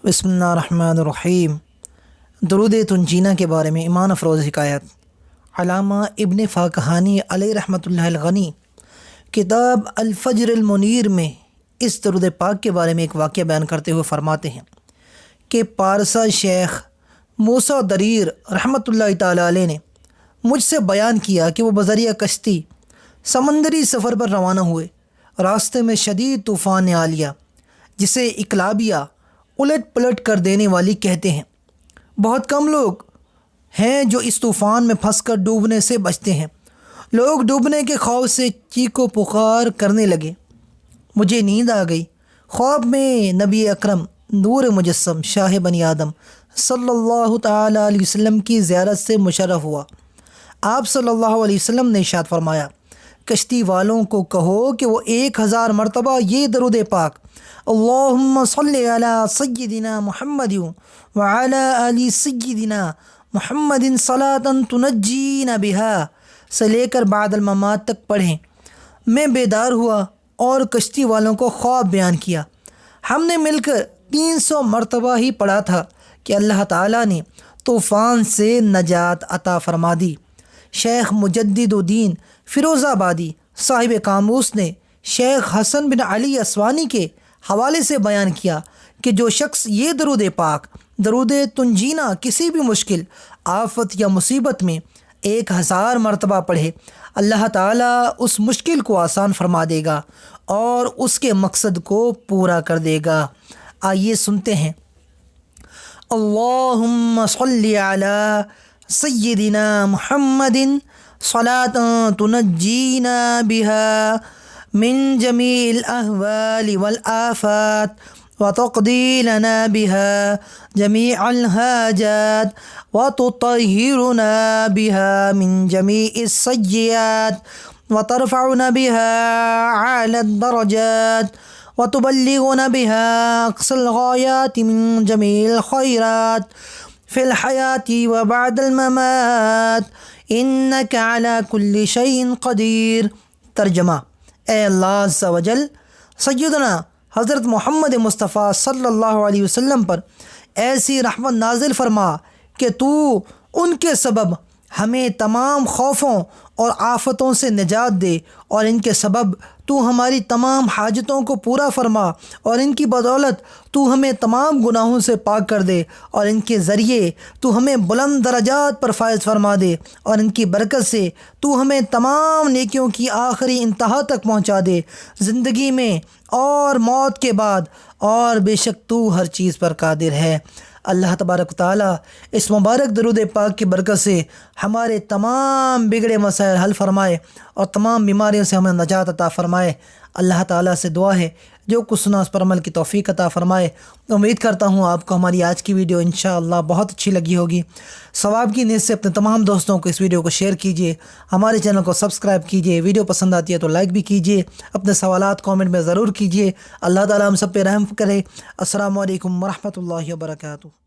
بسم اللہ الرحمن الرحیم۔ درود تنجینہ کے بارے میں ایمان افروز حکایت۔ علامہ ابن فاکہانی علیہ رحمۃ اللہ الغنی کتاب الفجر المنیر میں اس درود پاک کے بارے میں ایک واقعہ بیان کرتے ہوئے فرماتے ہیں کہ پارسا شیخ موسیٰ دریر رحمۃ اللہ تعالیٰ علیہ نے مجھ سے بیان کیا کہ وہ بذریعہ کشتی سمندری سفر پر روانہ ہوئے۔ راستے میں شدید طوفان نے آ لیا جسے اقلابیہ الٹ پلٹ کر دینے والی کہتے ہیں۔ بہت کم لوگ ہیں جو اس طوفان میں پھنس کر ڈوبنے سے بچتے ہیں۔ لوگ ڈوبنے کے خوف سے چیخ و پکار کرنے لگے۔ مجھے نیند آ گئی۔ خواب میں نبی اکرم نور مجسم شاہ بنی آدم صلی اللہ تعالیٰ علیہ وسلم کی زیارت سے مشرف ہوا۔ آپ صلی اللہ علیہ وسلم نے ارشاد فرمایا، کشتی والوں کو کہو کہ وہ 1000 مرتبہ یہ درود پاک اللہم صلی علی سیدنا محمد وعلی آل سیدنا محمد صلاۃ تنجینا بہا سے لے کر بعد الممات تک پڑھیں۔ میں بیدار ہوا اور کشتی والوں کو خواب بیان کیا۔ ہم نے مل کر 300 مرتبہ ہی پڑھا تھا کہ اللہ تعالیٰ نے طوفان سے نجات عطا فرما دی۔ شیخ مجدد الدین فیروز آبادی صاحب قاموس نے شیخ حسن بن علی اسوانی کے حوالے سے بیان کیا کہ جو شخص یہ درود پاک درود تنجینہ کسی بھی مشکل آفت یا مصیبت میں 1000 مرتبہ پڑھے، اللہ تعالیٰ اس مشکل کو آسان فرما دے گا اور اس کے مقصد کو پورا کر دے گا۔ آئیے سنتے ہیں۔ اللہم صلی علی سیدنا محمد صلاۃ تنجینا بہا من جمیع الاحوال والآفات وتقضی لنا بها جميع الحاجات وتطهرنا بها من جميع السيئات وترفعنا بها أعلى الدرجات وتبلغنا بها أقصى الغايات من جميع الخيرات في الحياة وبعد الممات إنك على كل شيء قدير۔ ترجمہ: اے اللہ عز و جل، سیدنا حضرت محمد مصطفیٰ صلی اللہ علیہ وسلم پر ایسی رحمت نازل فرما کہ تو ان کے سبب ہمیں تمام خوفوں اور آفتوں سے نجات دے، اور ان کے سبب تو ہماری تمام حاجتوں کو پورا فرما، اور ان کی بدولت تو ہمیں تمام گناہوں سے پاک کر دے، اور ان کے ذریعے تو ہمیں بلند درجات پر فائز فرما دے، اور ان کی برکت سے تو ہمیں تمام نیکیوں کی آخری انتہا تک پہنچا دے، زندگی میں اور موت کے بعد، اور بے شک تو ہر چیز پر قادر ہے۔ اللہ تبارک و تعالیٰ اس مبارک درود پاک کی برکت سے ہمارے تمام بگڑے مسائل حل فرمائے اور تمام بیماریوں سے ہمیں نجات عطا فرمائے۔ اللہ تعالیٰ سے دعا ہے جو کچھ سنا اس پر عمل کی توفیق عطا فرمائے۔ امید کرتا ہوں آپ کو ہماری آج کی ویڈیو انشاءاللہ بہت اچھی لگی ہوگی۔ ثواب کی نیت سے اپنے تمام دوستوں کو اس ویڈیو کو شیئر کیجیے، ہمارے چینل کو سبسکرائب کیجیے، ویڈیو پسند آتی ہے تو لائک بھی کیجیے، اپنے سوالات کامنٹ میں ضرور کیجیے۔ اللہ تعالیٰ ہم سب پہ رحم کرے۔ السلام علیکم ورحمۃ اللہ وبرکاتہ۔